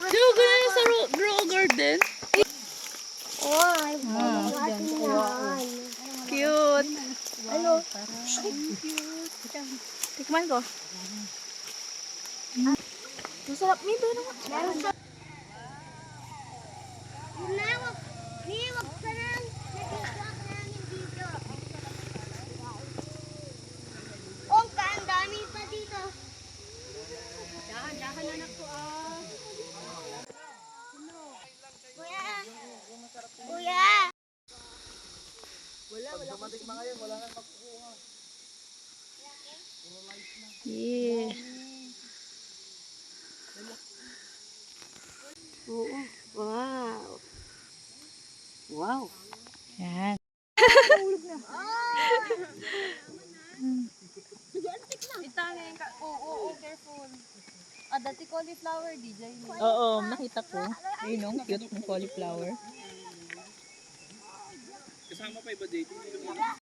Joke na yun sa grow garden. Ay, yan. Cute. Ano? Tikman ko. Masarap nito naman. Meron siya. Niwag ka lang. Nag-i-drop namin dito. Oh, ang dami pa dito. Dahan-dahan anak ko Kuya! Kuya! Yeah. Oo. Wow. Wow. Yan. Itangin ka. Oo, careful. Dati cauliflower, DJ. Oo, nakita ko. Ayun, no? Cute ng cauliflower. Kasama pa iba dito.